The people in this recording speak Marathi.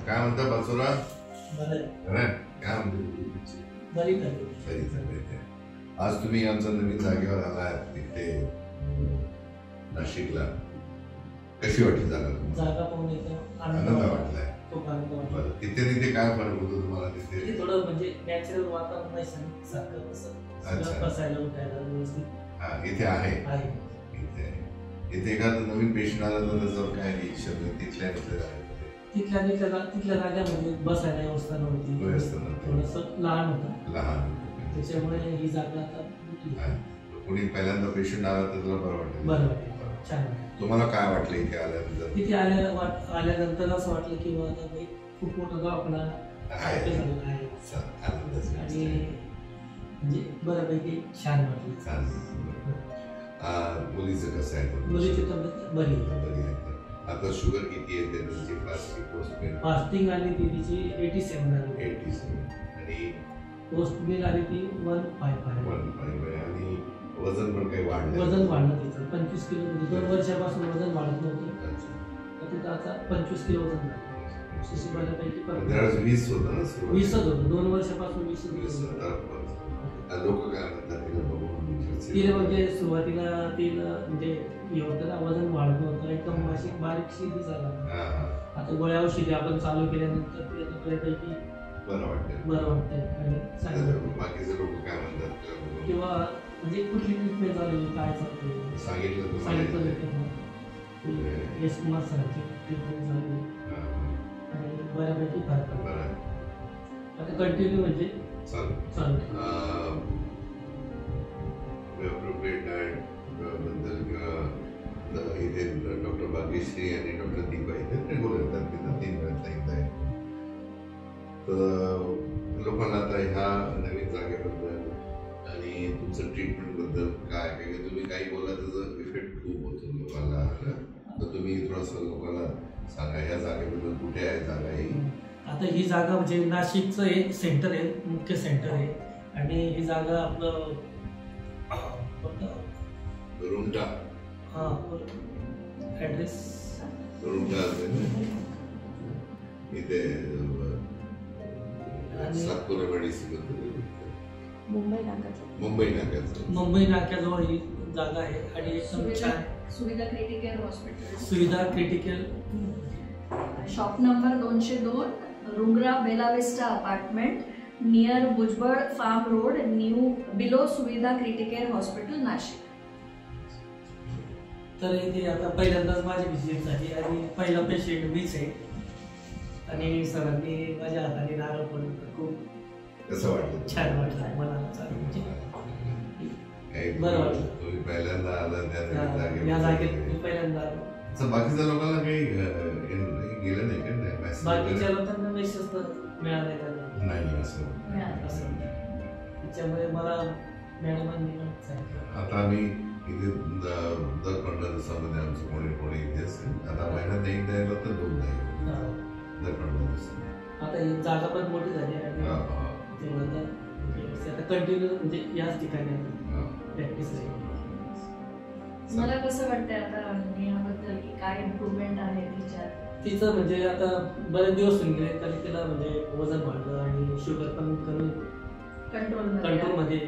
काय म्हणता बासुरा? बरं काय म्हणते? बरी आज तुम्ही आमच्या नवीन जागेवर आलात तिथे नाशिकला. कशी वाटली जागा? जागा पाहून एकदम आनंद वाटलाय. खूप आनंद वाटला. तिथे काय फरक होतो तुम्हाला? तिथे थोडं म्हणजे नॅचरल वातावरण नाही सारखं तसं बसायला उठायला व्यवस्थित इथे आहे. इथे एखादा नवीन पेशंट आला तर त्याचं काय निरीक्षण तिथल्या तिथल्या जाग्यामध्ये बसायला व्यवस्था नव्हती. थोडंसं लहान होतं. त्याच्यामुळे ही जागा आता कोणी पहिल्यांदा पेशंट आला तर तुला बरं वाटेल. छान. तुम्हाला काय वाटलं इथे आल्यानंतर? इथे आल्यानंतर असं वाटलं की आता खूप मोठं दवाखाना आहे आणि म्हणजे बऱ्यापैकी छान वाटलं. मुलीचं कसं आहे? मुलीची तब्येत बरी आहे. आता शुगर किती आहे? त्यांची फास्टिंग आली ती तिची 87 आली. 87 आणि पोस्ट मिल आली ती 155 आणि वजन पण काही वाढलं? वजन वाढलं तिचं 25 किलो. 2 वर्षापासून वजन वाढत नव्हतं. तिथं आता 25 किलो वजन झालं. बऱ्यापैकी 20 होतं ना? 20च होतं. 2 वर्षापासून 20 लोक काय म्हणतात तिला? म्हणजे सुरुवातीला तिला म्हणजे हे होतं ना, वजन वाढत नव्हतं. एकदम अशी बारीकशी दिसायला. आता गोळ्या औषधी आपण चालू केल्यानंतर ती आता बऱ्यापैकी बरं वाटतंय. आणि बाकीचे लोक काय म्हणतात किंवा म्हणजे कुठली ट्रीटमेंट झाली काय चालते सांगितलं यश कुमार सरांची ट्रीटमेंट झाली आणि बऱ्यापैकी फरक पडला. आता कंटिन्यू म्हणजे चालू अप्रोप्रिएट डाएट बद्दल किंवा इथे डॉक्टर भाग्यश्री आणि डॉक्टर दीपा इथे रेग्युलर येतात. तिथं 3 वेळा एकदा आहे. तर लोकांना आता ह्या नवीन जागेबद्दल आणि तुमचं ट्रीटमेंट बद्दल काय काही तुम्ही काही बोला त्याचा इफेक्ट खूप होतो लोकांना. तर तुम्ही थोडंसं लोकांना सांगा ह्या जागेबद्दल. कुठे आहे जागा ही? आता ही जागा म्हणजे नाशिकचं एक सेंटर आहे, मुख्य सेंटर आहे. आणि ही जागा आपलं रुमटा ॲड्रेस रुमटा इथे सातपुरा मेडिसिन मुंबई नाक्याजवळ ही जागा आहे. आणि एकदम छान Suvidha critical hospital. Suvidha critical shop number 202 Rungra bella vista apartment near Bhujbal farm road new बिलो सुविधा क्रिटिकल हॉस्पिटल नाशिक. तर इथे आता पहिल्यांदाच माझी व्हिजिट झाली आणि पहिला पेशंट मीच आहे. आणि सरांनी माझ्या हाताने नारळ पडून खूप कसं वाटलं? छान वाटलं. मला बरं वाटलं. तुम्ही पहिल्यांदा आला त्या जागेत मी पहिल्यांदा आलो. बाकीच्या लोकांना काही गेलं नाही का? बाकीच्या लोकांना मेसेज तर मिळाला नाही असं. त्याच्यामुळे मला मॅडमांनी सांगितलं. आता आम्ही इथे दर 15 दिवसामध्ये आमचं कोणी इथे असेल. आता महिन्यात एकदा येईल तर 2दा येईल. दर 15 दिवसात. आता ही जागा पण मोठी झाली आणि आता कंटिन्यू म्हणजे याच ठिकाणी प्रॅक्टिस आहे. मला कसं वाटतंय आता याबद्दल की काय इम्प्रूव्हमेंट आहे तिचं? म्हणजे आता बरेच दिवस होऊन गेले तरी तिला म्हणजे वजन वाढलं आणि शुगर पण कमी कंट्रोलमध्ये